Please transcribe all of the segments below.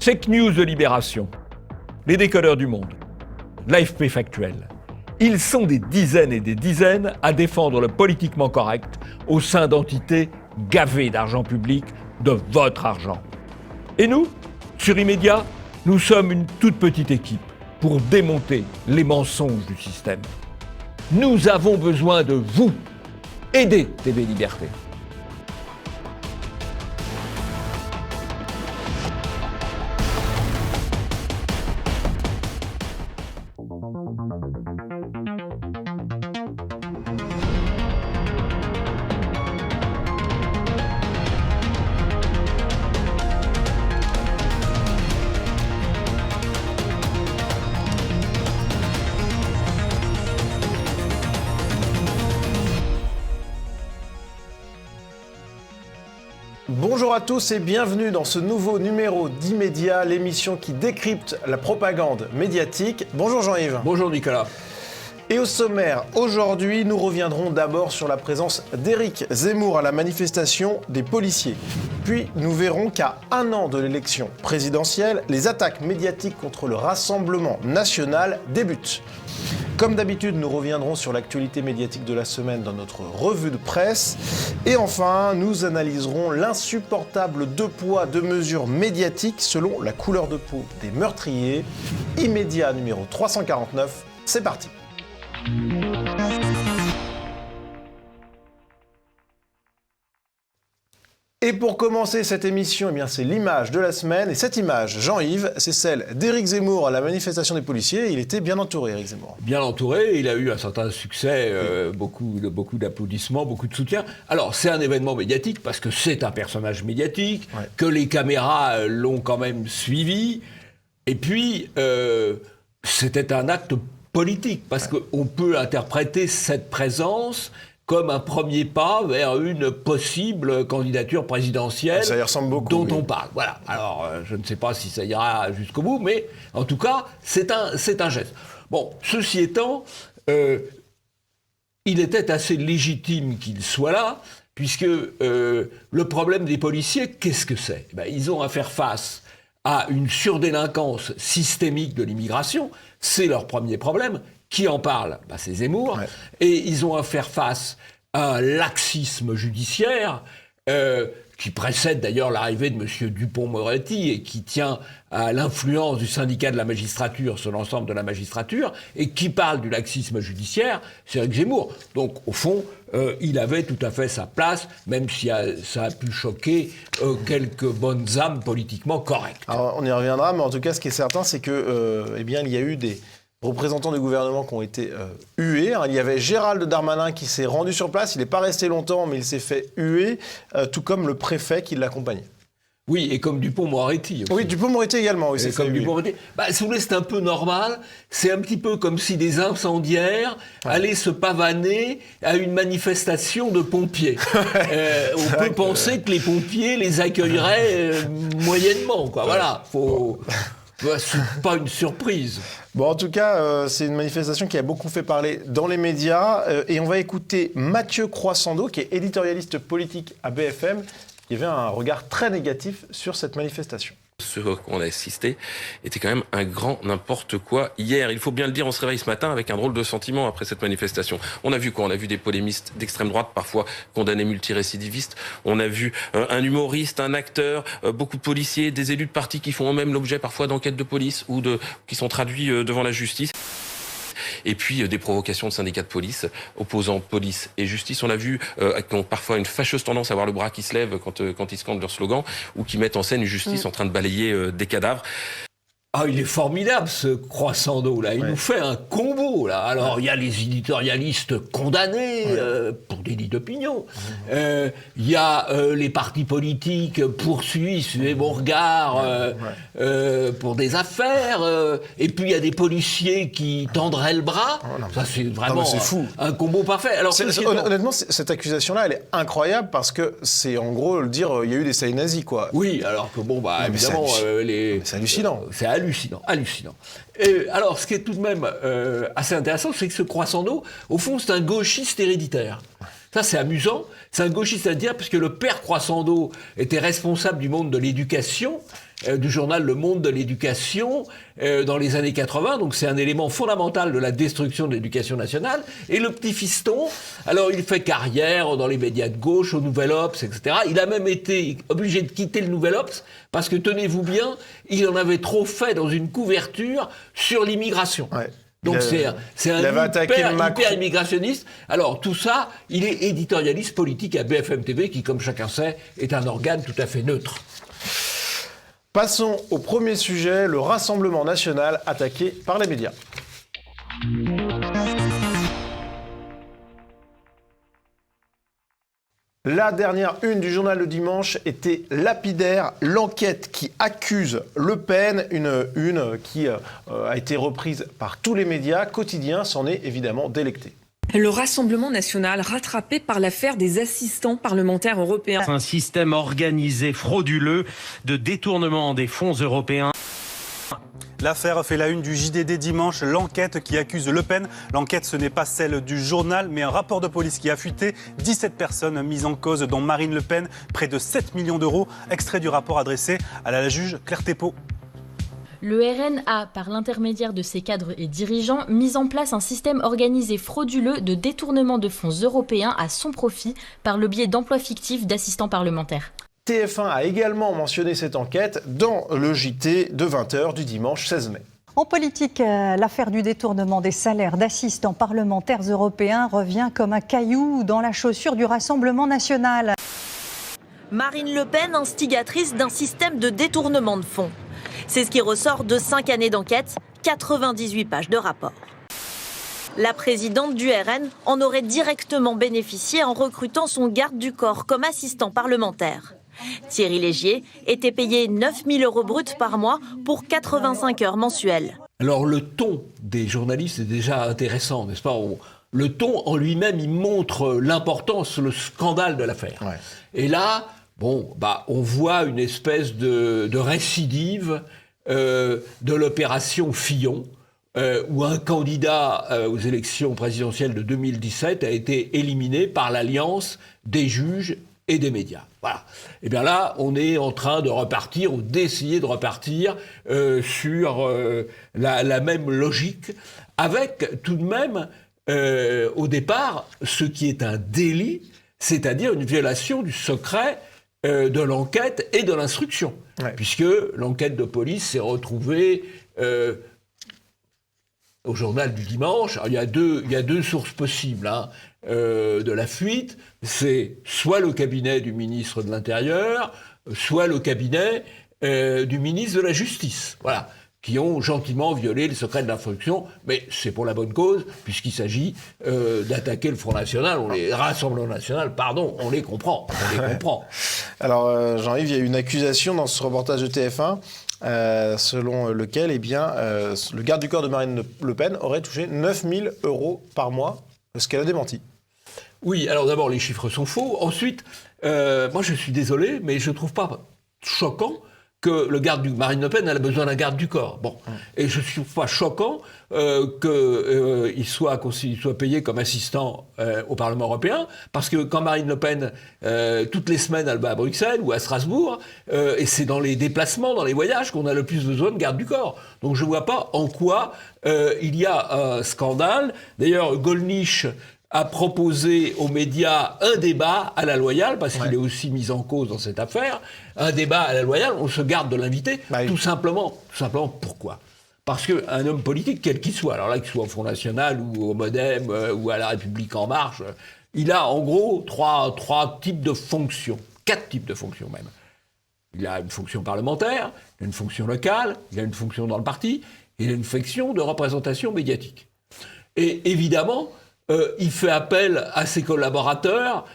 Fake news de Libération, les décodeurs du Monde, l'AFP Factuel. Ils sont des dizaines et des dizaines à défendre le politiquement correct au sein d'entités gavées d'argent public, de votre argent. Et nous, sur Immédiat, nous sommes une toute petite équipe pour démonter les mensonges du système. Nous avons besoin de vous. Aidez TV Liberté. Bonjour à tous et bienvenue dans ce nouveau numéro d'Immédiat, l'émission qui décrypte la propagande médiatique. Bonjour Jean-Yves. Bonjour Nicolas. Et au sommaire, aujourd'hui, nous reviendrons d'abord sur la présence d'Éric Zemmour à la manifestation des policiers. Puis nous verrons qu'à un an de l'élection présidentielle, les attaques médiatiques contre le Rassemblement national débutent. Comme d'habitude, nous reviendrons sur l'actualité médiatique de la semaine dans notre revue de presse. Et enfin, nous analyserons l'insupportable deux poids, deux mesures médiatiques selon la couleur de peau des meurtriers. Immédiat numéro 349, c'est parti. Et pour commencer cette émission, eh bien, c'est l'image de la semaine. Et cette image, Jean-Yves, c'est celle d'Éric Zemmour à la manifestation des policiers. Il était bien entouré, Éric Zemmour. Bien entouré, il a eu un certain succès, beaucoup d'applaudissements, beaucoup de soutien. Alors, c'est un événement médiatique parce que c'est un personnage médiatique, que les caméras l'ont quand même suivi. Et puis, c'était un acte politique parce qu'on peut interpréter cette présence comme un premier pas vers une possible candidature présidentielle ça y ressemble beaucoup, dont on parle. Voilà. Alors, je ne sais pas si ça ira jusqu'au bout, mais en tout cas, c'est un geste. Bon, ceci étant, il était assez légitime qu'il soit là, puisque le problème des policiers, qu'est-ce que c'est ? Ils ont à faire face à une surdélinquance systémique de l'immigration. C'est leur premier problème. Qui en parle ? C'est Zemmour. Ouais. Et ils ont à faire face à un laxisme judiciaire qui précède d'ailleurs l'arrivée de M. Dupond-Moretti et qui tient à l'influence du syndicat de la magistrature sur l'ensemble de la magistrature et qui parle du laxisme judiciaire, c'est Éric Zemmour. Donc, au fond, il avait tout à fait sa place, même si ça a pu choquer quelques bonnes âmes politiquement correctes. Alors, on y reviendra, mais en tout cas, ce qui est certain, c'est que, il y a eu des représentants du gouvernement qui ont été hués. Il y avait Gérald Darmanin qui s'est rendu sur place. Il n'est pas resté longtemps, mais il s'est fait huer, tout comme le préfet qui l'accompagnait. Oui, et comme Dupond-Moretti aussi. Oui, Dupond-Moretti également. Oui, c'est comme Dupond-Moretti. Si vous voulez, c'est un peu normal. C'est un petit peu comme si des incendiaires allaient se pavaner à une manifestation de pompiers. On peut penser que les pompiers les accueilleraient moyennement, quoi. Voilà, c'est pas une surprise. Bon, en tout cas, c'est une manifestation qui a beaucoup fait parler dans les médias. Et on va écouter Mathieu Croissando, qui est éditorialiste politique à BFM. Il y avait un regard très négatif sur cette manifestation. Ce qu'on a assisté était quand même un grand n'importe quoi hier. Il faut bien le dire, on se réveille ce matin avec un drôle de sentiment après cette manifestation. On a vu quoi ? On a vu des polémistes d'extrême droite, parfois condamnés multirécidivistes. On a vu un humoriste, un acteur, beaucoup de policiers, des élus de partis qui font eux-mêmes l'objet parfois d'enquêtes de police ou qui sont traduits devant la justice. Et puis des provocations de syndicats de police opposant police et justice. On a vu qui ont parfois une fâcheuse tendance à avoir le bras qui se lève quand ils scandent leur slogan ou qui mettent en scène une justice en train de balayer des cadavres. Ah, il est formidable ce Croissando là, il nous fait un combo là. Alors il y a les éditorialistes condamnés pour délit d'opinion, il y a les partis politiques poursuivis, suivez mon regard, pour des affaires, et puis il y a des policiers qui tendraient le bras. Ça c'est vraiment un combo parfait. Alors honnêtement, cette accusation là, elle est incroyable parce que c'est en gros le dire il y a eu des saillies nazis quoi. Oui, alors que évidemment c'est hallucinant. C'est hallucinant. Alors, ce qui est tout de même assez intéressant, c'est que ce Croissando, au fond, c'est un gauchiste héréditaire. Ça, c'est amusant. C'est un gauchiste à dire, puisque le père Croissando était responsable du monde de l'éducation, du journal Le Monde de l'éducation, dans les années 80. Donc, c'est un élément fondamental de la destruction de l'éducation nationale. Et le petit fiston, alors, il fait carrière dans les médias de gauche, au Nouvel Obs, etc. Il a même été obligé de quitter le Nouvel Obs, parce que, tenez-vous bien, il en avait trop fait dans une couverture sur l'immigration. Ouais. Donc c'est un hyper immigrationniste. Alors tout ça, il est éditorialiste politique à BFM TV, qui, comme chacun sait, est un organe tout à fait neutre. Passons au premier sujet, le Rassemblement national attaqué par les médias. La dernière une du journal Le Dimanche était lapidaire. L'enquête qui accuse Le Pen, une qui a été reprise par tous les médias quotidiens, s'en est évidemment délecté. Le Rassemblement national rattrapé par l'affaire des assistants parlementaires européens. Un système organisé frauduleux de détournement des fonds européens. L'affaire fait la une du JDD dimanche, l'enquête qui accuse Le Pen. L'enquête, ce n'est pas celle du journal, mais un rapport de police qui a fuité. 17 personnes mises en cause, dont Marine Le Pen, près de 7 millions d'euros. Extrait du rapport adressé à la juge Claire Thépeau. Le RN a, par l'intermédiaire de ses cadres et dirigeants, mis en place un système organisé frauduleux de détournement de fonds européens à son profit par le biais d'emplois fictifs d'assistants parlementaires. TF1 a également mentionné cette enquête dans le JT de 20h du dimanche 16 mai. En politique, l'affaire du détournement des salaires d'assistants parlementaires européens revient comme un caillou dans la chaussure du Rassemblement national. Marine Le Pen, instigatrice d'un système de détournement de fonds. C'est ce qui ressort de 5 années d'enquête, 98 pages de rapport. La présidente du RN en aurait directement bénéficié en recrutant son garde du corps comme assistant parlementaire. Thierry Légier était payé 9 000 € bruts par mois pour 85 heures mensuelles. Alors le ton des journalistes est déjà intéressant, n'est-ce pas ? Le ton en lui-même, il montre l'importance, le scandale de l'affaire. Ouais. Et là, on voit une espèce de récidive de l'opération Fillon, où un candidat aux élections présidentielles de 2017 a été éliminé par l'alliance des juges et des médias. Voilà. Et bien là, on est en train de repartir, ou d'essayer de repartir sur la même logique, avec tout de même, au départ, ce qui est un délit, c'est-à-dire une violation du secret de l'enquête et de l'instruction. Ouais. Puisque l'enquête de police s'est retrouvée au journal du dimanche. Alors, il y a deux sources possibles de la fuite. C'est soit le cabinet du ministre de l'Intérieur, soit le cabinet du ministre de la Justice. Voilà. Qui ont gentiment violé le secret de l'instruction, mais c'est pour la bonne cause, puisqu'il s'agit d'attaquer le Front National, Rassemblement National, pardon, on les comprend. Alors, Jean-Yves, il y a une accusation dans ce reportage de TF1, selon lequel, le garde du corps de Marine Le Pen aurait touché 9 000 € par mois, ce qu'elle a démenti. Oui, alors d'abord, les chiffres sont faux. Ensuite, moi je suis désolé, mais je ne trouve pas choquant que Marine Le Pen elle a besoin d'un garde du corps. Bon, et je ne trouve pas choquant qu'il soit payé comme assistant au Parlement européen, parce que quand Marine Le Pen, toutes les semaines, elle va à Bruxelles ou à Strasbourg, et c'est dans les déplacements, dans les voyages, qu'on a le plus besoin de garde du corps. Donc je ne vois pas en quoi il y a un scandale. D'ailleurs, Gollnisch a proposé aux médias un débat à la loyale, parce qu'il est aussi mis en cause dans cette affaire, un débat à la loyale, on se garde de l'inviter, tout simplement. Pourquoi ? Parce qu'un homme politique, quel qu'il soit, alors là, qu'il soit au Front National ou au Modem ou à la République En Marche, il a en gros trois types de fonctions, 4 types de fonctions même. Il a une fonction parlementaire, il a une fonction locale, il a une fonction dans le parti, il a une fonction de représentation médiatique. Et évidemment, il fait appel à ses collaborateurs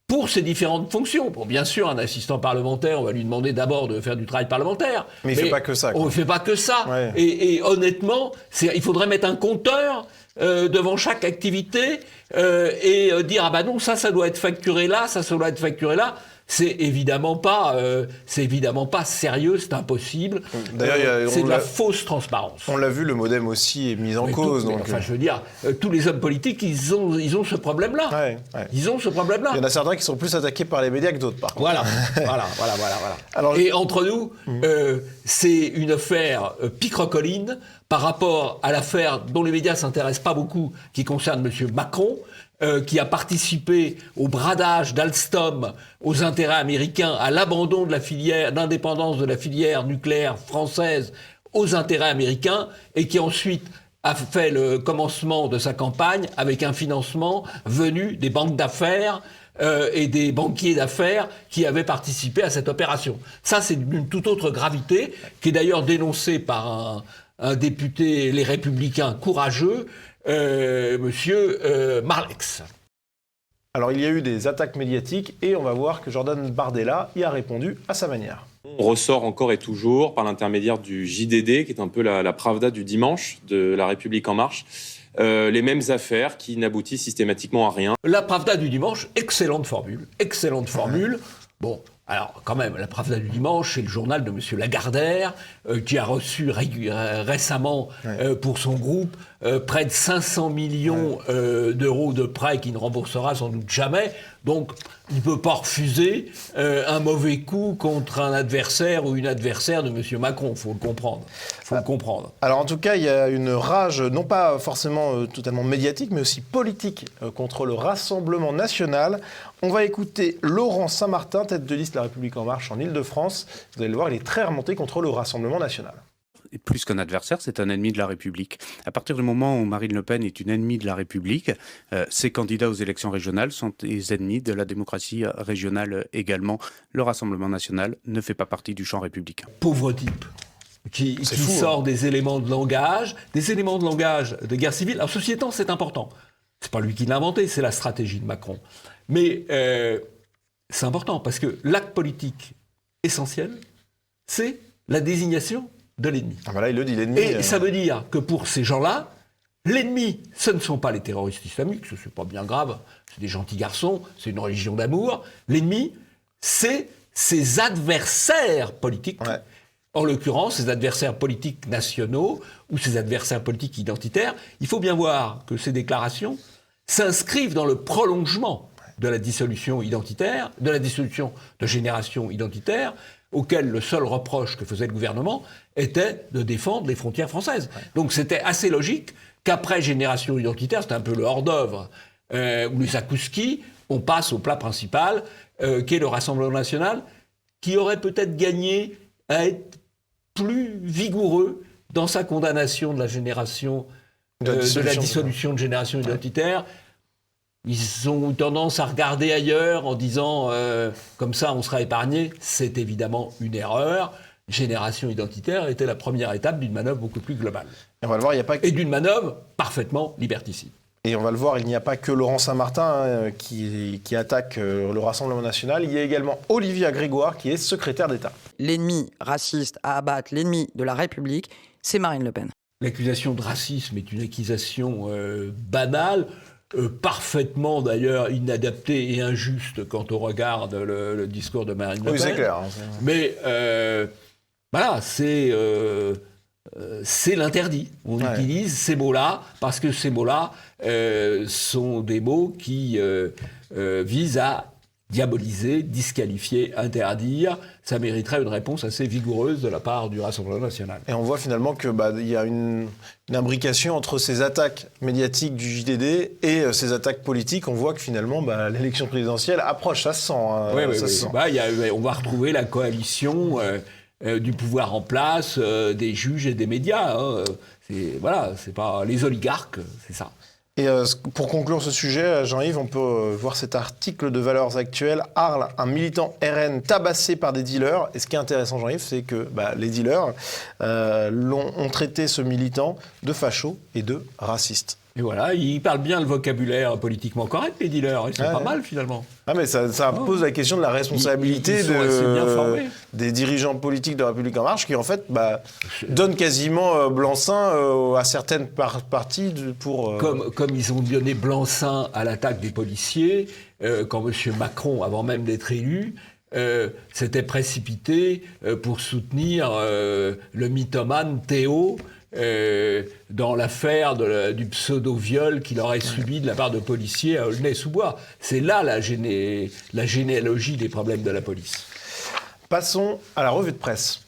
pour ces différentes fonctions. Bon, bien sûr, un assistant parlementaire, on va lui demander d'abord de faire du travail parlementaire. Mais il ne fait pas que ça. On ne fait pas que ça. Ouais. Et honnêtement, il faudrait mettre un compteur devant chaque activité et dire « Ah ben non, ça doit être facturé là, ça doit être facturé là ». c'est évidemment pas sérieux, c'est impossible. D'ailleurs, c'est de la fausse transparence. On l'a vu, le MoDem aussi est mis en cause. Je veux dire, tous les hommes politiques, ils ont ce problème-là. Ouais. Ils ont ce problème-là. Il y en a certains qui sont plus attaqués par les médias que d'autres, par contre. Voilà. Alors, et entre nous, c'est une affaire picrocolline par rapport à l'affaire dont les médias ne s'intéressent pas beaucoup, qui concerne M. Macron, qui a participé au bradage d'Alstom aux intérêts américains, à l'abandon de la filière, d'indépendance de la filière nucléaire française aux intérêts américains, et qui ensuite a fait le commencement de sa campagne avec un financement venu des banques d'affaires et des banquiers d'affaires qui avaient participé à cette opération. Ça, c'est d'une toute autre gravité, qui est d'ailleurs dénoncée par un député, les Républicains courageux, Monsieur Marlex. Alors, il y a eu des attaques médiatiques et on va voir que Jordan Bardella y a répondu à sa manière. On ressort encore et toujours par l'intermédiaire du JDD, qui est un peu la Pravda du dimanche de La République En Marche, les mêmes affaires qui n'aboutissent systématiquement à rien. La Pravda du dimanche, excellente formule. Bon, alors quand même, la Pravda du dimanche, c'est le journal de M. Lagardère, qui a reçu récemment pour son groupe près de 500 millions d'euros de prêts qu'il ne remboursera sans doute jamais. Donc, il ne peut pas refuser un mauvais coup contre un adversaire ou une adversaire de M. Macron. Il faut le comprendre. Alors, en tout cas, il y a une rage, non pas forcément totalement médiatique, mais aussi politique contre le Rassemblement national. On va écouter Laurent Saint-Martin, tête de liste La République En Marche en Ile-de-France. Vous allez le voir, il est très remonté contre le Rassemblement national. Et plus qu'un adversaire, c'est un ennemi de la République. À partir du moment où Marine Le Pen est une ennemie de la République, ses candidats aux élections régionales sont des ennemis de la démocratie régionale également. Le Rassemblement national ne fait pas partie du champ républicain. Pauvre type qui sort des éléments de langage de guerre civile. Alors, ceci étant, c'est important. C'est pas lui qui l'a inventé, c'est la stratégie de Macron. Mais c'est important parce que l'acte politique essentiel, c'est la désignation de l'ennemi. Ah ben là, il le dit, l'ennemi. Et ça veut dire que pour ces gens-là, l'ennemi, ce ne sont pas les terroristes islamiques, ce n'est pas bien grave, c'est des gentils garçons, c'est une religion d'amour. L'ennemi, c'est ses adversaires politiques. Ouais. En l'occurrence, ses adversaires politiques nationaux ou ses adversaires politiques identitaires. Il faut bien voir que ces déclarations s'inscrivent dans le prolongement de la dissolution identitaire, de la dissolution de génération identitaire, auquel le seul reproche que faisait le gouvernement était de défendre les frontières françaises. Ouais. Donc c'était assez logique qu'après génération identitaire, c'était un peu le hors-d'œuvre, ou les zakouskis, on passe au plat principal, qui est le Rassemblement national, qui aurait peut-être gagné à être plus vigoureux dans sa condamnation de la génération, de la dissolution de génération identitaire. Ils ont tendance à regarder ailleurs en disant comme ça on sera épargné. C'est évidemment une erreur. Génération identitaire était la première étape d'une manœuvre beaucoup plus globale. Et on va le voir, il n'y a pas que... Et d'une manœuvre parfaitement liberticide. Et on va le voir, il n'y a pas que Laurent Saint-Martin qui attaque le Rassemblement national. Il y a également Olivia Grégoire qui est secrétaire d'État. L'ennemi raciste à abattre, l'ennemi de la République, c'est Marine Le Pen. L'accusation de racisme est une accusation banale. Parfaitement d'ailleurs inadapté et injuste quand on regarde le discours de Marine Le Pen. Oui, c'est clair. Mais voilà, c'est l'interdit. On utilise ces mots-là parce que ces mots-là sont des mots qui visent à diaboliser, disqualifier, interdire. Ça mériterait une réponse assez vigoureuse de la part du Rassemblement national. Et on voit finalement que y a une imbrication entre ces attaques médiatiques du JDD et ces attaques politiques. On voit que finalement l'élection présidentielle approche, ça se sent. Se sent. On va retrouver la coalition du pouvoir en place, des juges et des médias. C'est pas les oligarques, c'est ça. Et pour conclure ce sujet, Jean-Yves, on peut voir cet article de Valeurs Actuelles. Arles, un militant RN tabassé par des dealers. Et ce qui est intéressant, Jean-Yves, c'est que les dealers ont traité ce militant de facho et de raciste. Et voilà, ils parlent bien le vocabulaire politiquement correct, les dealers. Ils sont pas mal, finalement. Ah, mais ça pose la question de la responsabilité des dirigeants politiques de la République En Marche qui, en fait, donnent quasiment blanc-seing à certaines parties pour... Comme ils ont donné blanc-seing à l'attaque des policiers, quand M. Macron, avant même d'être élu, s'était précipité pour soutenir le mythomane Théo dans l'affaire du pseudo-viol qu'il aurait subi de la part de policiers à Aulnay-sous-Bois. C'est là la généalogie des problèmes de la police. Passons à la revue de presse.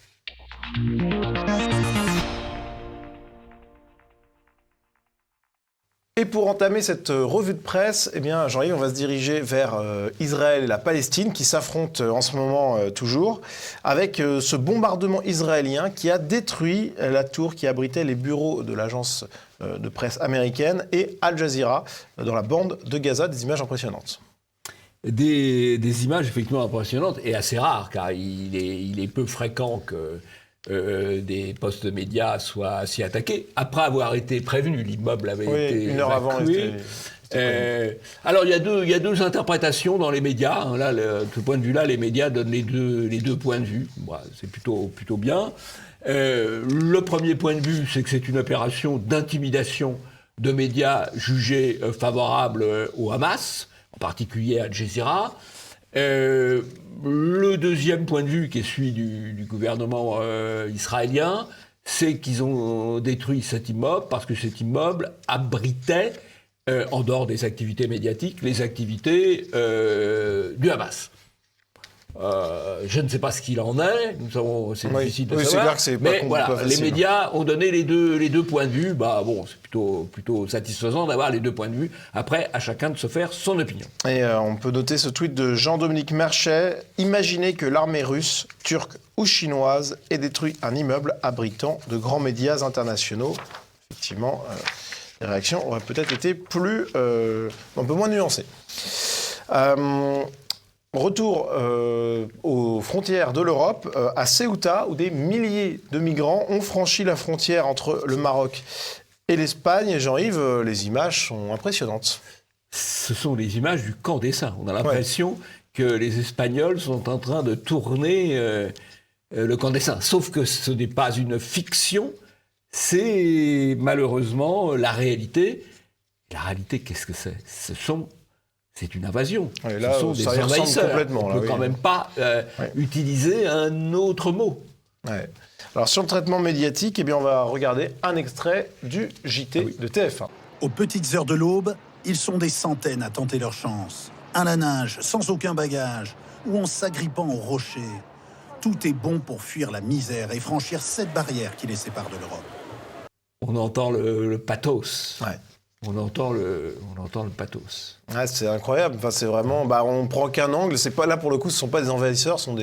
Et pour entamer cette revue de presse, eh bien, Jean-Yves, on va se diriger vers Israël et la Palestine qui s'affrontent en ce moment toujours, avec ce bombardement israélien qui a détruit la tour qui abritait les bureaux de l'agence de presse américaine et Al Jazeera dans la bande de Gaza. Des images impressionnantes. Des images effectivement impressionnantes et assez rares, car il est peu fréquent que des postes de médias soient s'y attaqués. Après avoir été prévenu, l'immeuble avait été une heure évacué. Alors il y a deux interprétations dans les médias. Hein. Là, de ce point de vue-là, les médias donnent les deux points de vue. Bon, c'est plutôt bien. Le premier point de vue, c'est que c'est une opération d'intimidation de médias jugés favorables au Hamas, en particulier à Al Jazeera. Le deuxième point de vue, qui est celui du gouvernement israélien, c'est qu'ils ont détruit cet immeuble parce que cet immeuble abritait, en dehors des activités médiatiques, les activités du Hamas. Je ne sais pas ce qu'il en est, c'est difficile de savoir, clair que c'est pas mais voilà, les médias ont donné les deux points de vue. Bah bon, c'est plutôt satisfaisant d'avoir les deux points de vue. Après, à chacun de se faire son opinion. Et on peut noter ce tweet de Jean-Dominique Merchet. Imaginez que l'armée russe, turque ou chinoise ait détruit un immeuble abritant de grands médias internationaux. Effectivement, les réactions auraient peut-être été un peu moins nuancées. Retour aux frontières de l'Europe, à Ceuta, où des milliers de migrants ont franchi la frontière entre le Maroc et l'Espagne. Et Jean-Yves, les images sont impressionnantes. Ce sont les images du camp des saints. On a l'impression que les Espagnols sont en train de tourner le camp des saints. Sauf que ce n'est pas une fiction, c'est malheureusement la réalité. La réalité, qu'est-ce que c'est ? C'est une invasion. Là, ce sont des envahisseurs. On ne peut quand même pas utiliser un autre mot. Ouais. Alors sur le traitement médiatique, eh bien, on va regarder un extrait du JT de TF1. Aux petites heures de l'aube, ils sont des centaines à tenter leur chance. À la nage, sans aucun bagage, ou en s'agrippant aux rochers. Tout est bon pour fuir la misère et franchir cette barrière qui les sépare de l'Europe. On entend le pathos. Ouais. On entend le pathos. Ouais, c'est incroyable. Enfin, c'est vraiment. On prend qu'un angle. C'est pas là pour le coup. Ce sont pas des envahisseurs. Ce sont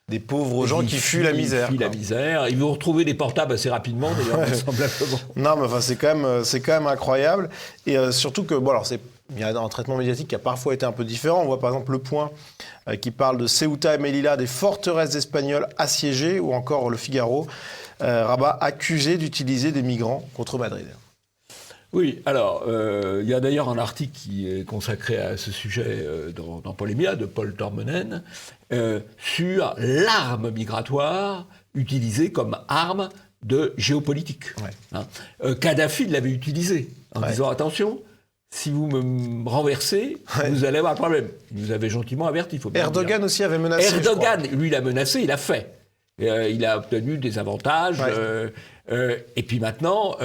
des pauvres gens qui fuient la misère. Ils fuient la misère. Ils vont retrouver des portables assez rapidement, d'ailleurs, vraisemblablement. Non, mais enfin, c'est quand même incroyable. Et surtout que il y a un traitement médiatique qui a parfois été un peu différent. On voit par exemple Le Point qui parle de Ceuta et Melilla, des forteresses espagnoles assiégées, ou encore Le Figaro, Rabat accusé d'utiliser des migrants contre Madrid. Oui, alors, il y a d'ailleurs un article qui est consacré à ce sujet dans Polémia, de Paul Tormenen, sur l'arme migratoire utilisée comme arme de géopolitique. Kadhafi l'avait utilisée en disant « Attention, si vous me renversez, vous allez avoir un problème ». Il nous avait gentiment averti, il faut bien Erdogan dire. aussi avait menacé. Erdogan, lui, l'a menacé, il a fait. Il a obtenu des avantages. Et puis maintenant,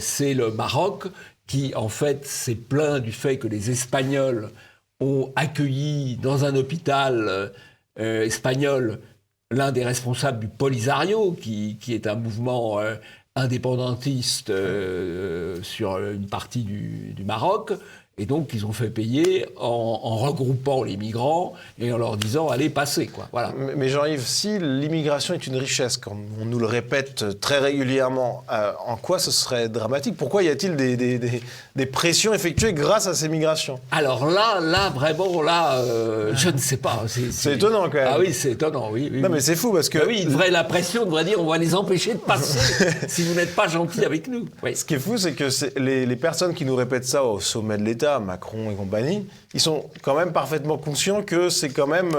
c'est le Maroc qui, en fait, s'est plaint du fait que les Espagnols ont accueilli dans un hôpital espagnol l'un des responsables du Polisario, qui est un mouvement indépendantiste sur une partie du Maroc. Et donc, ils ont fait payer en regroupant les migrants et en leur disant « allez, passez ». Quoi. Voilà. Mais Jean-Yves, si l'immigration est une richesse, comme on nous le répète très régulièrement, en quoi ce serait dramatique ? Pourquoi y a-t-il des pressions effectuées grâce à ces migrations ? Alors là, vraiment, je ne sais pas. C'est étonnant quand même. Ah oui, c'est étonnant, oui. Non, mais c'est fou parce que... la pression devrait dire « on va les empêcher de passer si vous n'êtes pas gentils avec nous ». Oui. Ce qui est fou, c'est que les personnes qui nous répètent ça au sommet de l'État, Macron et compagnie, ils sont quand même parfaitement conscients que c'est quand même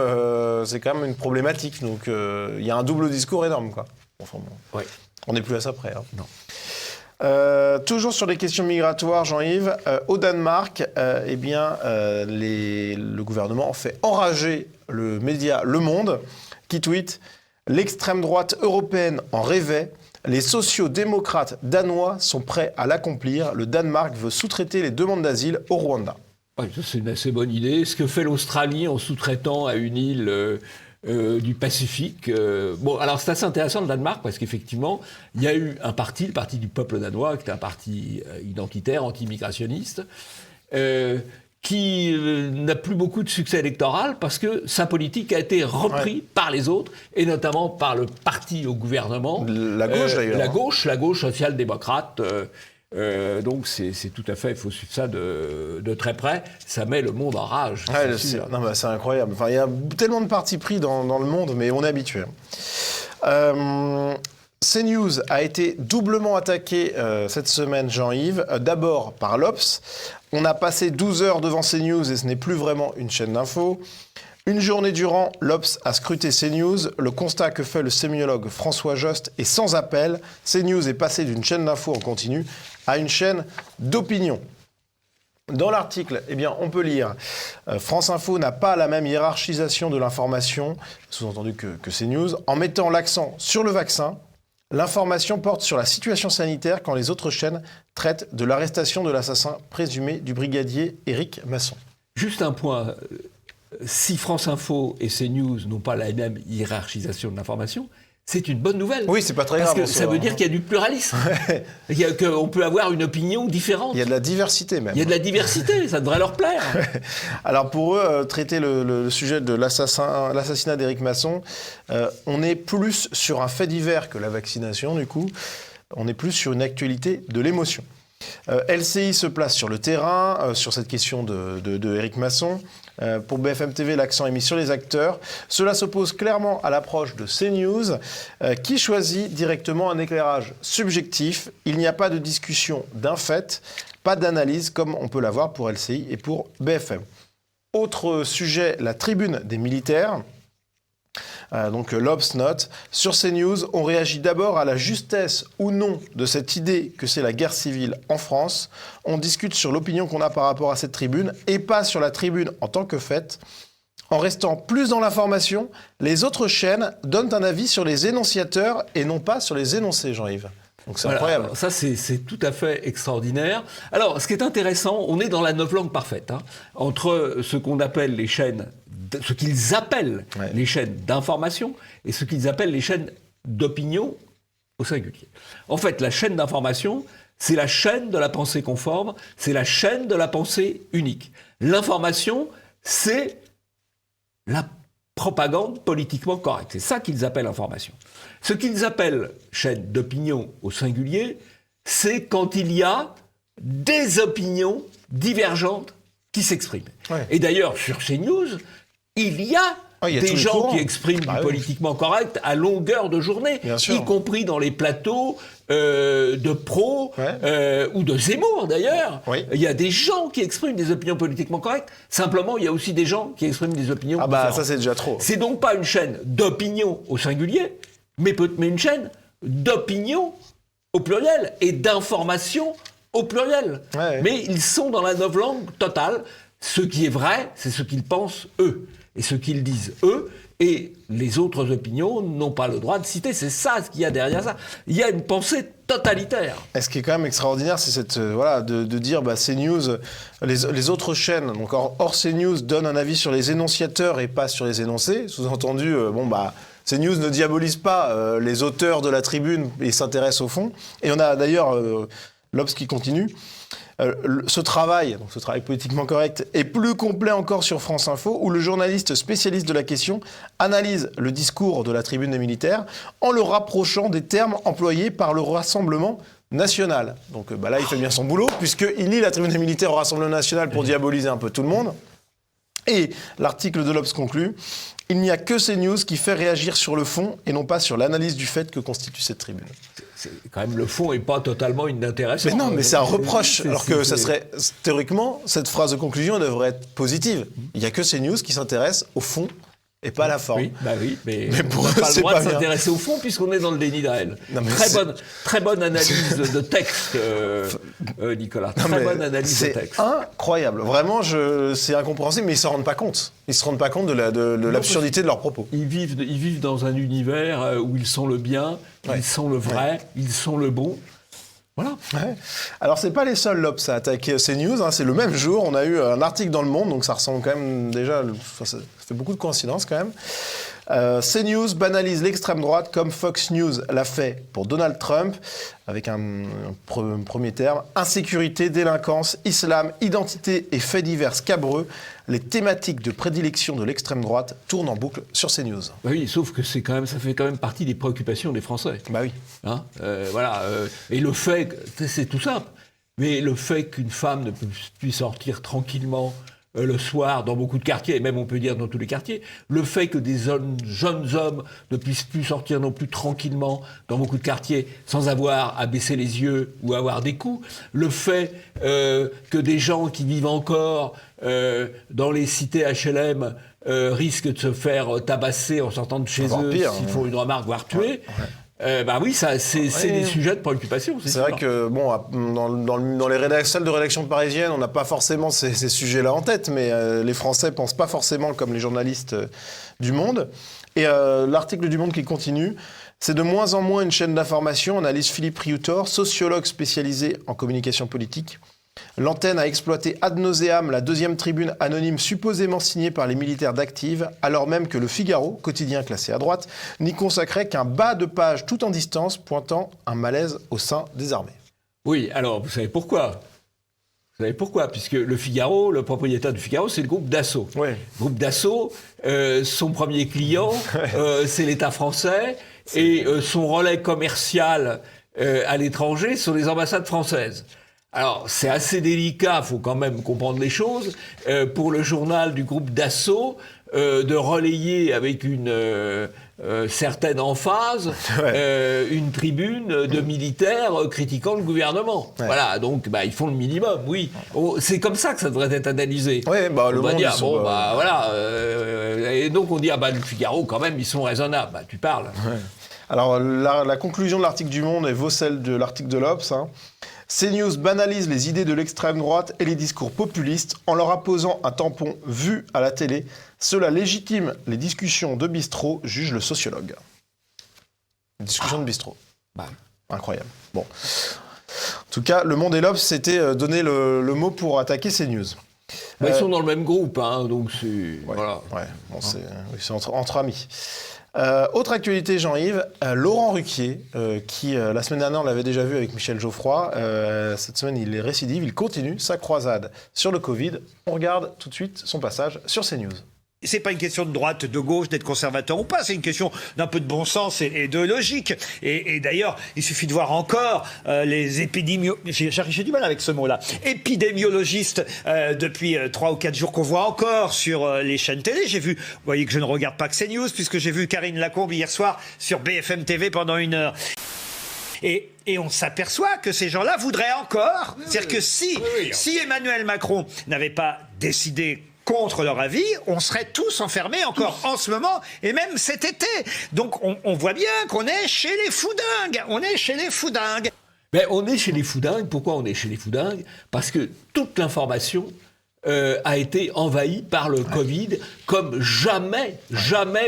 une problématique. Donc il y a un double discours énorme, quoi. Enfin, bon. On n'est plus à ça près. Hein. Non. Toujours sur les questions migratoires, Jean-Yves, au Danemark, le gouvernement fait enrager le média Le Monde, qui tweet « L'extrême droite européenne en rêvait. Les sociaux-démocrates danois sont prêts à l'accomplir. Le Danemark veut sous-traiter les demandes d'asile au Rwanda. » Ça, c'est une assez bonne idée. Ce que fait l'Australie en sous-traitant à une île du Pacifique. Alors c'est assez intéressant le Danemark parce qu'effectivement, il y a eu un parti, le parti du peuple danois, qui est un parti identitaire, anti-immigrationniste, qui n'a plus beaucoup de succès électoral parce que sa politique a été reprise par les autres, et notamment par le parti au gouvernement. La gauche d'ailleurs. La gauche social-démocrate. Donc c'est tout à fait, il faut suivre ça de très près. Ça met le monde en rage. C'est incroyable. Enfin, il y a tellement de partis pris dans le monde, mais on est habitué. CNews a été doublement attaqué cette semaine, Jean-Yves. D'abord par l'Obs. On a passé 12 heures devant CNews et ce n'est plus vraiment une chaîne d'info. Une journée durant, l'Obs a scruté CNews. Le constat que fait le sémiologue François Jost est sans appel. CNews est passé d'une chaîne d'info en continu à une chaîne d'opinion. Dans l'article, on peut lire France Info n'a pas la même hiérarchisation de l'information, sous-entendu que CNews, en mettant l'accent sur le vaccin. L'information porte sur la situation sanitaire quand les autres chaînes traitent de l'arrestation de l'assassin présumé du brigadier Éric Masson. Juste un point. Si France Info et CNews n'ont pas la même hiérarchisation de l'information, c'est une bonne nouvelle. Oui, c'est pas très grave. Parce que ça veut dire qu'il y a du pluralisme. Qu'on peut avoir une opinion différente. Il y a de la diversité même. Il y a de la diversité, ça devrait leur plaire. Alors pour eux, traiter le sujet de l'assassinat d'Éric Masson, on est plus sur un fait divers que la vaccination du coup. On est plus sur une actualité de l'émotion. LCI se place sur le terrain sur cette question de Éric Masson. Pour BFM TV, l'accent est mis sur les acteurs. Cela s'oppose clairement à l'approche de CNews, qui choisit directement un éclairage subjectif. Il n'y a pas de discussion d'un fait, pas d'analyse comme on peut l'avoir pour LCI et pour BFM. Autre sujet, la tribune des militaires. Donc l'Obs note, sur CNews, on réagit d'abord à la justesse ou non de cette idée que c'est la guerre civile en France. On discute sur l'opinion qu'on a par rapport à cette tribune et pas sur la tribune en tant que fait. En restant plus dans l'information, les autres chaînes donnent un avis sur les énonciateurs et non pas sur les énoncés, Jean-Yves. Donc c'est incroyable. Alors, ça, c'est tout à fait extraordinaire. Alors, ce qui est intéressant, on est dans la novlangue parfaite, entre ce qu'on appelle les chaînes, ce qu'ils appellent les chaînes d'information et ce qu'ils appellent les chaînes d'opinion au singulier. En fait, la chaîne d'information, c'est la chaîne de la pensée conforme, c'est la chaîne de la pensée unique. L'information, c'est la propagande politiquement correcte. C'est ça qu'ils appellent information. Ce qu'ils appellent chaîne d'opinion au singulier, c'est quand il y a des opinions divergentes qui s'expriment. Et d'ailleurs, sur CNews, il y a des gens qui expriment du politiquement correct à longueur de journée, y compris dans les plateaux de Pro ou de Zemmour d'ailleurs. Il y a des gens qui expriment des opinions politiquement correctes. Simplement, il y a aussi des gens qui expriment des opinions différentes. Ça c'est déjà trop. C'est donc pas une chaîne d'opinion au singulier, mais une chaîne d'opinion au pluriel et d'information au pluriel. Mais ils sont dans la novlangue totale. Ce qui est vrai, c'est ce qu'ils pensent eux. Et ce qu'ils disent eux, et les autres opinions n'ont pas le droit de citer. C'est ça ce qu'il y a derrière ça. Il y a une pensée totalitaire. Et ce qui est quand même extraordinaire, c'est de dire CNews, les autres chaînes, donc hors CNews, donnent un avis sur les énonciateurs et pas sur les énoncés. Sous-entendu, CNews ne diabolise pas les auteurs de la tribune et s'intéresse au fond. Et on a d'ailleurs l'Obs qui continue. Ce travail politiquement correct, est plus complet encore sur France Info, où le journaliste spécialiste de la question analyse le discours de la tribune des militaires en le rapprochant des termes employés par le Rassemblement national. Donc là, il fait bien son boulot, puisqu'il lit la tribune des militaires au Rassemblement national pour diaboliser un peu tout le monde. Et l'article de l'Obs conclut « Il n'y a que CNews qui fait réagir sur le fond et non pas sur l'analyse du fait que constitue cette tribune. » Quand même, le fond n'est pas totalement inintéressant. Mais non, mais c'est un reproche. Alors que ça serait, théoriquement, cette phrase de conclusion devrait être positive. Il n'y a que CNews qui s'intéresse au fond et pas la forme. Oui, mais pour on n'a eux, pas le c'est droit pas de bien. s'intéresser au fond puisqu'on est dans le déni de réel. Non, mais Très bonne analyse de texte, Nicolas. Non, Très mais bonne analyse de c'est texte. incroyable. Vraiment, c'est incompréhensible, mais ils s'en rendent pas compte. Ils se rendent pas compte de l'absurdité de leurs propos. Ils vivent dans un univers où ils sont le bien, ils sont le vrai, ils sont le bon. Voilà. Ouais. Alors, c'est pas les seuls Lobs à attaquer CNews. Hein. C'est le même jour. On a eu un article dans Le Monde, donc ça ressemble quand même déjà. Ça fait beaucoup de coïncidences quand même. CNews banalise l'extrême droite comme Fox News l'a fait pour Donald Trump, avec un premier terme. Insécurité, délinquance, islam, identité et faits divers scabreux. Les thématiques de prédilection de l'extrême droite tournent en boucle sur CNews. Oui, sauf que ça fait quand même partie des préoccupations des Français. Bah oui. Hein, voilà. Et le fait, c'est tout simple, mais le fait qu'une femme ne puisse sortir tranquillement le soir dans beaucoup de quartiers, et même on peut dire dans tous les quartiers, le fait que des jeunes hommes ne puissent plus sortir non plus tranquillement dans beaucoup de quartiers sans avoir à baisser les yeux ou avoir des coups, le fait que des gens qui vivent encore dans les cités HLM risquent de se faire tabasser en sortant de chez eux s'ils font une remarque, voire tuer. Bah oui, ça, c'est des sujets de préoccupation. C'est vrai que bon, dans les salles de rédaction parisiennes, on n'a pas forcément ces sujets-là en tête, mais les Français pensent pas forcément comme les journalistes du Monde. Et l'article du Monde qui continue, c'est de moins en moins une chaîne d'information, analyse Philippe Rioutor, sociologue spécialisé en communication politique. L'antenne a exploité ad nauseam la deuxième tribune anonyme supposément signée par les militaires d'Active, alors même que le Figaro, quotidien classé à droite, n'y consacrait qu'un bas de page tout en distance, pointant un malaise au sein des armées. Oui, alors vous savez pourquoi ? Puisque le Figaro, le propriétaire du Figaro, c'est le groupe Dassault. Oui. Le groupe Dassault, son premier client, c'est l'État français, et son relais commercial à l'étranger sont les ambassades françaises. Alors, c'est assez délicat, il faut quand même comprendre les choses, pour le journal du groupe Dassault, de relayer avec une certaine emphase une tribune de militaires critiquant le gouvernement. Ouais. Voilà, donc ils font le minimum, oui. C'est comme ça que ça devrait être analysé. Ouais, on va dire, voilà. Et donc on dit, le Figaro, quand même, ils sont raisonnables. Tu parles. Ouais. Alors, la conclusion de l'article du Monde vaut celle de l'article de l'Obs. CNews banalise les idées de l'extrême droite et les discours populistes en leur apposant un tampon vu à la télé. Cela légitime les discussions de bistrot, juge le sociologue. Discussion de bistrot. Incroyable. Bon. En tout cas, Le Monde et l'Obs s'étaient donné le mot pour attaquer CNews. Ils sont dans le même groupe, donc c'est... voilà. Ouais, bon, c'est entre amis. Autre actualité, Jean-Yves, Laurent Ruquier, qui la semaine dernière on l'avait déjà vu avec Michel Geoffroy, cette semaine il est récidive, il continue sa croisade sur le Covid. On regarde tout de suite son passage sur CNews. C'est pas une question de droite, de gauche, d'être conservateur ou pas, c'est une question d'un peu de bon sens et de logique. Et d'ailleurs, il suffit de voir encore les j'ai du mal avec ce mot-là, épidémiologistes depuis 3 ou 4 jours qu'on voit encore sur les chaînes télé. Vous voyez que je ne regarde pas que CNews, puisque j'ai vu Karine Lacombe hier soir sur BFM TV pendant 1 heure. Et on s'aperçoit que ces gens-là voudraient encore, c'est-à-dire que si Emmanuel Macron n'avait pas décidé contre leur avis, on serait tous enfermés encore en ce moment et même cet été. Donc on voit bien qu'on est chez les foudingues. On est chez les foudingues. Mais on est chez les foudingues. Pourquoi on est chez les foudingues ? Parce que toute l'information a été envahie par le Covid comme jamais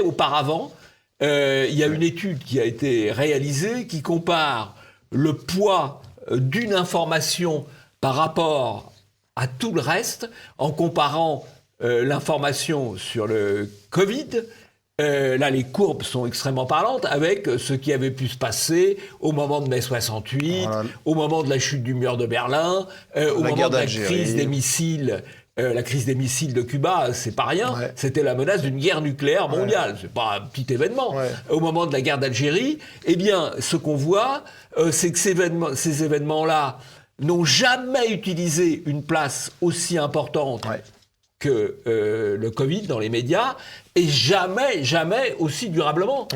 auparavant. Il y a une étude qui a été réalisée qui compare le poids d'une information par rapport à tout le reste en comparant l'information sur le Covid, là les courbes sont extrêmement parlantes, avec ce qui avait pu se passer au moment de mai 68, au moment de la chute du mur de Berlin, au moment de la crise des missiles. La crise des missiles de Cuba, c'est pas rien, c'était la menace d'une guerre nucléaire mondiale, c'est pas un petit événement. Au moment de la guerre d'Algérie, eh bien, ce qu'on voit, c'est que ces événements-là n'ont jamais utilisé une place aussi importante que le Covid dans les médias, et jamais aussi durablement.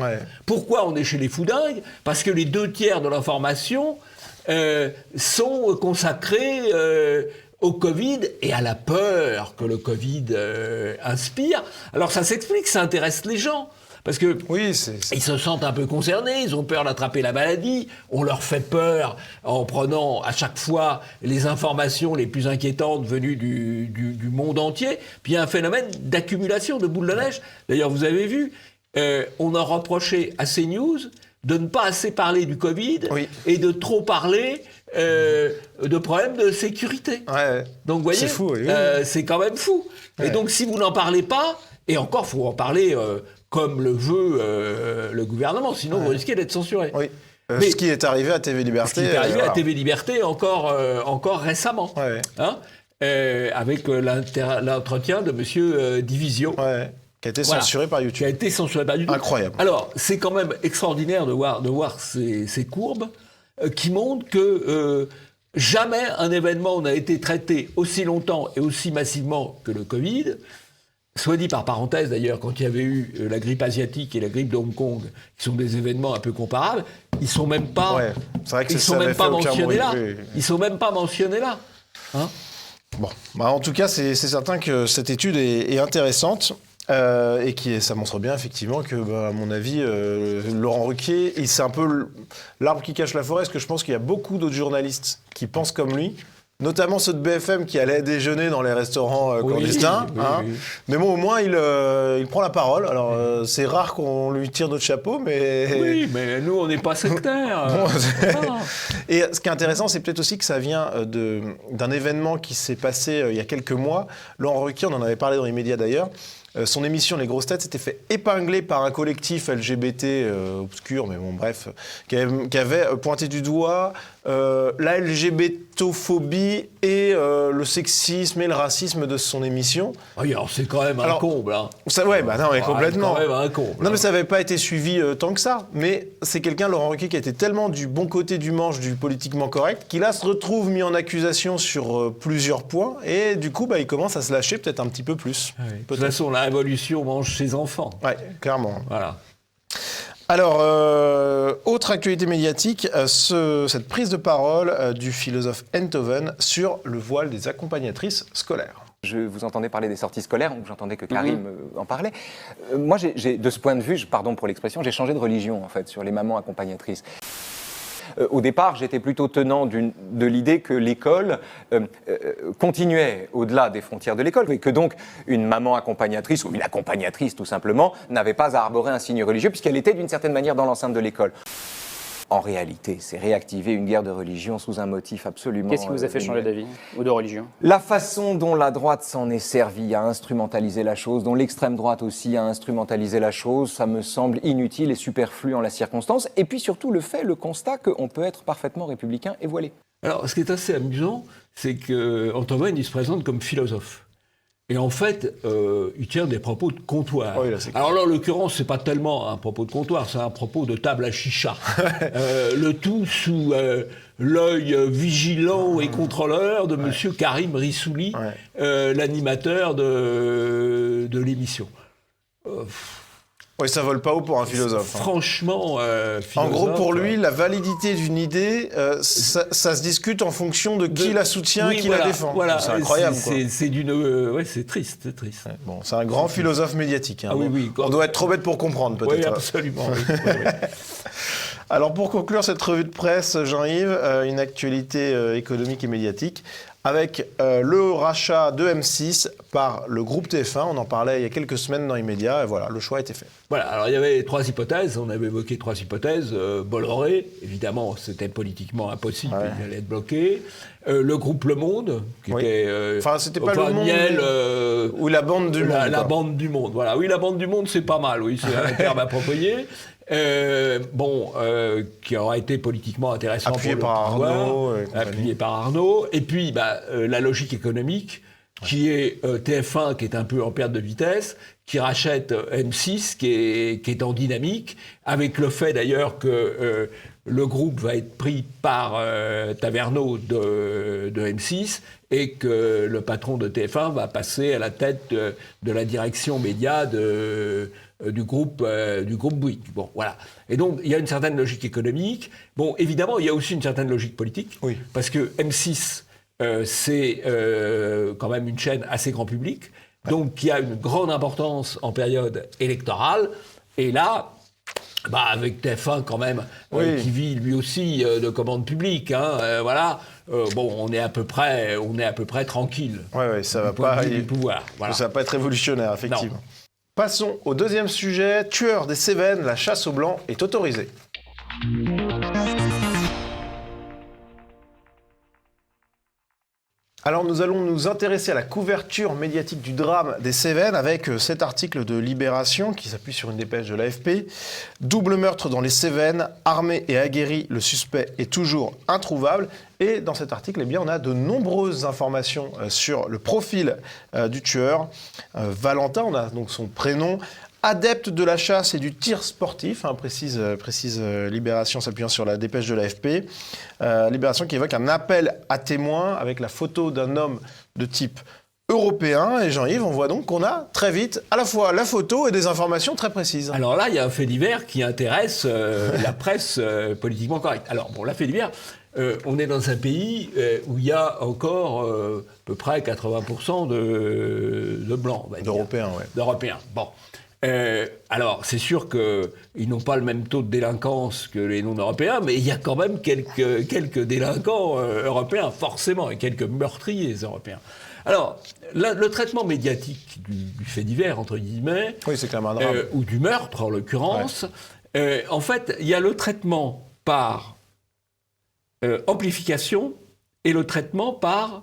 Pourquoi on est chez les foudingues ? Parce que les 2 tiers de l'information sont consacrés au Covid et à la peur que le Covid inspire. Alors ça s'explique, ça intéresse les gens. Parce que ils se sentent un peu concernés, ils ont peur d'attraper la maladie, on leur fait peur en prenant à chaque fois les informations les plus inquiétantes venues du monde entier. Puis il y a un phénomène d'accumulation de boules de neige. D'ailleurs, vous avez vu, on a reproché à CNews de ne pas assez parler du Covid et de trop parler de problèmes de sécurité. Donc vous voyez, c'est fou, c'est quand même fou. Et donc si vous n'en parlez pas, et encore, il faut en parler comme le veut le gouvernement, sinon vous risquez d'être censuré. Mais ce qui est arrivé à TV Liberté. Ce qui est arrivé à TV Liberté encore récemment, hein, avec l'entretien de Monsieur Divisio. Qui a été censuré par YouTube. Qui a été censuré par YouTube. Incroyable. Alors, c'est quand même extraordinaire de voir ces courbes qui montrent que jamais un événement n'a été traité aussi longtemps et aussi massivement que le Covid. Soit dit par parenthèse d'ailleurs, quand il y avait eu la grippe asiatique et la grippe de Hong Kong, qui sont des événements un peu comparables, ils sont même pas, mentionnés là. Ils sont même pas mentionnés là. Hein? Bon, en tout cas, c'est certain que cette étude est intéressante. Et ça montre bien effectivement que, à mon avis, Laurent Ruquier, c'est un peu l'arbre qui cache la forêt, parce que je pense qu'il y a beaucoup d'autres journalistes qui pensent comme lui, notamment ceux de BFM qui allaient déjeuner dans les restaurants clandestins. Mais bon, au moins, il prend la parole. Alors, c'est rare qu'on lui tire notre chapeau, mais... Oui, mais nous, on n'est pas sectaires. Et ce qui est intéressant, c'est peut-être aussi que ça vient d'un événement qui s'est passé il y a quelques mois. Laurent Ruquier, on en avait parlé dans les médias d'ailleurs. Son émission Les Grosses Têtes s'était fait épingler par un collectif LGBT obscur, mais bon bref, qui avait pointé du doigt la LGBTophobie et le sexisme et le racisme de son émission. Oui, alors c'est quand même un comble. Hein. Non, mais complètement. C'est quand même un comble. Non, mais ça n'avait pas été suivi tant que ça. Mais c'est quelqu'un, Laurent Ruquier, qui était tellement du bon côté du manche du politiquement correct, qu'il là se retrouve mis en accusation sur plusieurs points. Et du coup, il commence à se lâcher peut-être un petit peu plus. De toute façon, la révolution mange ses enfants. Oui, clairement. Voilà. Alors, autre actualité médiatique, cette prise de parole du philosophe Enthoven sur le voile des accompagnatrices scolaires. Je vous entendais parler des sorties scolaires, ou j'entendais que Karim en parlait. Moi, de ce point de vue, pardon pour l'expression, j'ai changé de religion, en fait, sur les mamans accompagnatrices. Au départ, j'étais plutôt tenant de l'idée que l'école continuait au-delà des frontières de l'école, et que donc une maman accompagnatrice, ou une accompagnatrice tout simplement, n'avait pas à arborer un signe religieux, puisqu'elle était d'une certaine manière dans l'enceinte de l'école. En réalité, c'est réactiver une guerre de religion sous un motif absolument... Qu'est-ce qui vous a fait changer d'avis ou de religion? La façon dont la droite s'en est servie à instrumentaliser la chose, dont l'extrême droite aussi a instrumentalisé la chose, ça me semble inutile et superflu en la circonstance. Et puis surtout le constat qu'on peut être parfaitement républicain et voilé. Alors, ce qui est assez amusant, c'est qu'Enthoven, il se présente comme philosophe. Et en fait, il tient des propos de comptoir. Oui, là, alors là, en l'occurrence, c'est pas tellement un propos de comptoir, c'est un propos de table à chicha. Le tout sous l'œil vigilant et contrôleur de Monsieur Karim Rissouli, l'animateur de l'émission. Oui, ça vole pas haut pour un philosophe. Franchement, en gros, pour lui, la validité d'une idée, ça se discute en fonction de qui la soutient, qui la défend. Voilà. C'est incroyable. C'est triste, c'est triste. Ouais, bon, c'est un grand philosophe médiatique. Hein. Ah, oui. On doit être trop bête pour comprendre, peut-être. Oui, absolument. Alors, pour conclure cette revue de presse, Jean-Yves, une actualité économique et médiatique. Avec le rachat de M6 par le groupe TF1, on en parlait il y a quelques semaines dans les médias, et voilà, le choix a été fait. Voilà, alors il y avait 3 hypothèses, on avait évoqué 3 hypothèses. Bolloré, évidemment, c'était politiquement impossible, il allait être bloqué. Le groupe Le Monde, qui était... enfin, c'était pas Le Monde, Niel, ou la bande du Monde. La bande du Monde, voilà. Oui, la bande du Monde, c'est pas mal, oui, c'est un terme approprié. Qui aura été politiquement intéressant appuyé pour par Arnaud, appuyé par Arnaud, et puis la logique économique qui est TF1 qui est un peu en perte de vitesse, qui rachète M6 qui est en dynamique, avec le fait d'ailleurs que le groupe va être pris par Taverneau de M6 et que le patron de TF1 va passer à la tête de la direction média du groupe Bouygues. Bon, voilà. Et donc, il y a une certaine logique économique. Bon, évidemment, il y a aussi une certaine logique politique. Oui. Parce que M6 c'est quand même une chaîne assez grand public, donc qui a une grande importance en période électorale. Et là, avec TF1 quand même, qui vit lui aussi de commandes publiques, voilà. On est à peu près tranquille. Ouais, ça va pas. Du pouvoir. Voilà. Ça va pas être révolutionnaire, effectivement. Non. Passons au deuxième sujet. Tueur des Cévennes, la chasse aux blancs est autorisée. Alors nous allons nous intéresser à la couverture médiatique du drame des Cévennes avec cet article de Libération qui s'appuie sur une dépêche de l'AFP. Double meurtre dans les Cévennes, armé et aguerri, le suspect est toujours introuvable. Et dans cet article, on a de nombreuses informations sur le profil du tueur. Valentin, on a donc son prénom. Adepte de la chasse et du tir sportif, précise Libération s'appuyant sur la dépêche de l'AFP. Libération qui évoque un appel à témoins avec la photo d'un homme de type européen. Et Jean-Yves, on voit donc qu'on a très vite à la fois la photo et des informations très précises. Alors là, il y a un fait divers qui intéresse la presse politiquement correcte. Alors la fait divers, on est dans un pays où il y a encore à peu près 80% de blancs. D'Européens, oui. D'Européens, bon. Alors, c'est sûr qu'ils n'ont pas le même taux de délinquance que les non-européens, mais il y a quand même quelques délinquants européens, forcément, et quelques meurtriers européens. Alors, le traitement médiatique du fait divers, entre guillemets, c'est quand même un drame. Ou du meurtre, en l'occurrence, en fait, il y a le traitement par amplification et le traitement par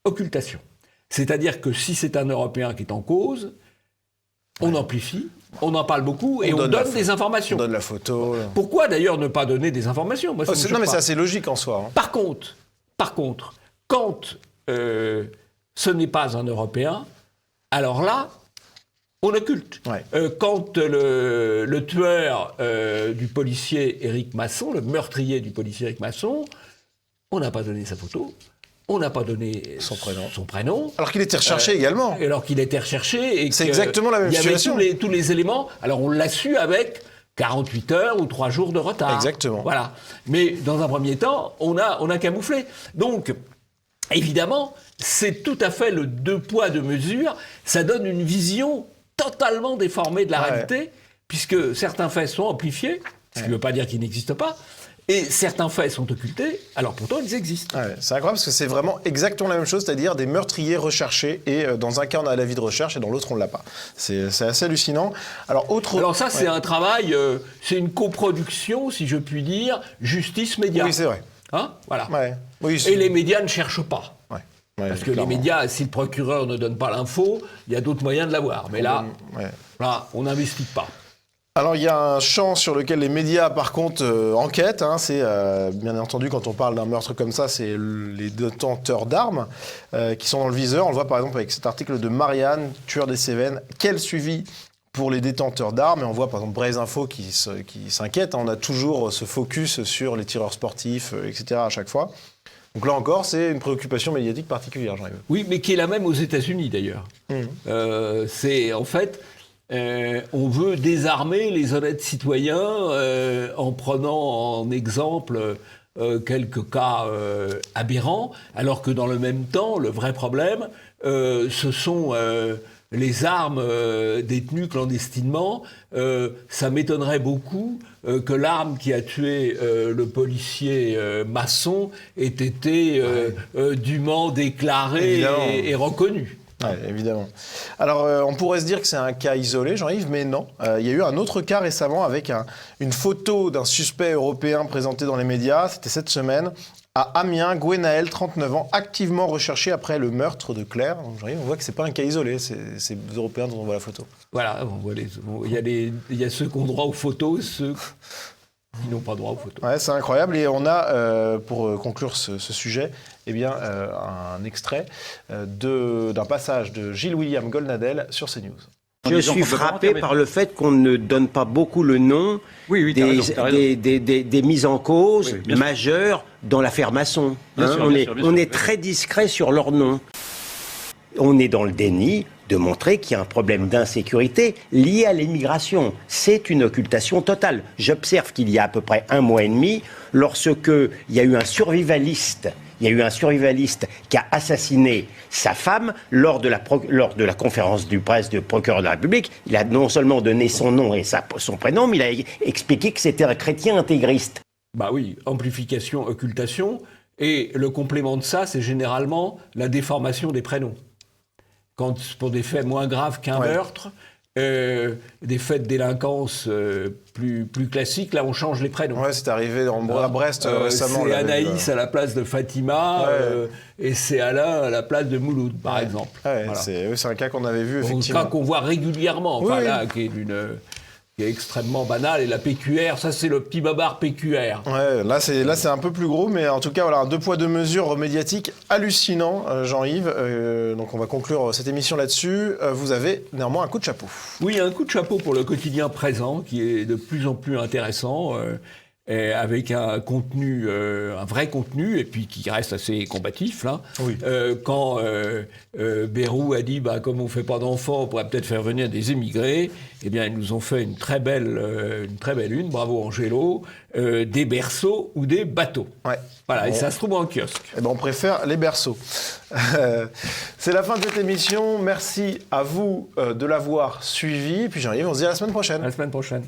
occultation. C'est-à-dire que si c'est un Européen qui est en cause, on amplifie, on en parle beaucoup et on donne des informations. On donne la photo. Pourquoi d'ailleurs ne pas donner des informations ? Moi, mais c'est assez logique en soi. Par contre, quand ce n'est pas un Européen, alors là, on occulte. Quand le tueur du policier Éric Masson, le meurtrier du policier Éric Masson, on n'a pas donné sa photo. On n'a pas donné son prénom. Alors qu'il était recherché également. Alors qu'il était recherché. C'est exactement la même situation. Il y avait tous les éléments. Alors on l'a su avec 48 heures ou 3 jours de retard. Exactement. Voilà. Mais dans un premier temps, on a camouflé. Donc, évidemment, c'est tout à fait le deux poids, deux mesures. Ça donne une vision totalement déformée de la réalité, puisque certains faits sont amplifiés, ce qui ne veut pas dire qu'ils n'existent pas. Et certains faits sont occultés, alors pourtant ils existent. C'est incroyable parce que c'est vraiment exactement la même chose, c'est-à-dire des meurtriers recherchés, et dans un cas on a l'avis de recherche et dans l'autre on ne l'a pas. C'est assez hallucinant. Alors ça c'est un travail, c'est une coproduction, si je puis dire, justice-médias. Oui, c'est vrai. Voilà. Oui, et les médias ne cherchent pas. Parce que les médias, si le procureur ne donne pas l'info, il y a d'autres moyens de l'avoir. Mais là, on n'investit pas. Alors il y a un champ sur lequel les médias par contre enquêtent, c'est bien entendu quand on parle d'un meurtre comme ça, c'est les détenteurs d'armes qui sont dans le viseur. On le voit par exemple avec cet article de Marianne, tueur des Cévennes, quel suivi pour les détenteurs d'armes, et on voit par exemple Braise Info qui s'inquiète, on a toujours ce focus sur les tireurs sportifs, etc. à chaque fois. Donc là encore, c'est une préoccupation médiatique particulière, Jean-Yves. Oui, mais qui est la même aux États-Unis d'ailleurs. C'est en fait... on veut désarmer les honnêtes citoyens en prenant en exemple quelques cas aberrants, alors que dans le même temps, le vrai problème, ce sont les armes détenues clandestinement. Ça m'étonnerait beaucoup que l'arme qui a tué le policier Masson ait été dûment déclarée et reconnue. Évidemment. Alors, on pourrait se dire que c'est un cas isolé, Jean-Yves, mais non. Il y a eu un autre cas récemment avec une photo d'un suspect européen présenté dans les médias. C'était cette semaine. À Amiens, Gwenaël, 39 ans, activement recherché après le meurtre de Claire. Donc, Jean-Yves, on voit que c'est pas un cas isolé, c'est les Européens dont on voit la photo. Voilà, il y a ceux qui ont droit aux photos, ceux qui n'ont pas droit aux photos. C'est incroyable. Et on a, pour conclure ce sujet, un extrait d'un passage de Gilles-William Goldnadel sur CNews. Je suis frappé par le fait qu'on ne donne pas beaucoup le nom des mises en cause majeures dans l'affaire Masson. On est très discret sur leur nom. On est dans le déni de montrer qu'il y a un problème d'insécurité lié à l'immigration. C'est une occultation totale. J'observe qu'il y a à peu près 1 mois et demi, lorsque il y a eu un survivaliste Il y a eu un survivaliste qui a assassiné sa femme lors de la conférence de presse du procureur de la République. Il a non seulement donné son nom et son prénom, mais il a expliqué que c'était un chrétien intégriste. Bah oui, amplification, occultation. Et le complément de ça, c'est généralement la déformation des prénoms. Quand, pour des faits moins graves qu'un meurtre, des faits de délinquance plus classiques, là on change les prénoms. Ouais, c'est arrivé à Brest récemment. C'est Anaïs à la place de Fatima et c'est Alain à la place de Mouloud, par exemple. Ouais, voilà. C'est un cas qu'on avait vu, effectivement. Un cas qu'on voit régulièrement, là, qui est extrêmement banal, et la PQR, ça c'est le petit babar PQR. Ouais, là c'est un peu plus gros, mais en tout cas, voilà, un 2 poids 2 mesures médiatique hallucinant, Jean-Yves. Donc on va conclure cette émission là-dessus. Vous avez néanmoins un coup de chapeau. Oui, un coup de chapeau pour le quotidien présent, qui est de plus en plus intéressant, avec un contenu, un vrai contenu, et puis qui reste assez combatif. Là. Oui. Quand Bayrou a dit, comme on ne fait pas d'enfants, on pourrait peut-être faire venir des émigrés, eh bien, ils nous ont fait une très belle une, bravo Angelo, des berceaux ou des bateaux. Ouais. Voilà, et ça se trouve en kiosque. Eh ben, on préfère les berceaux. C'est la fin de cette émission. Merci à vous de l'avoir suivi. Et puis Jean-Yves, on se dit à la semaine prochaine. À la semaine prochaine.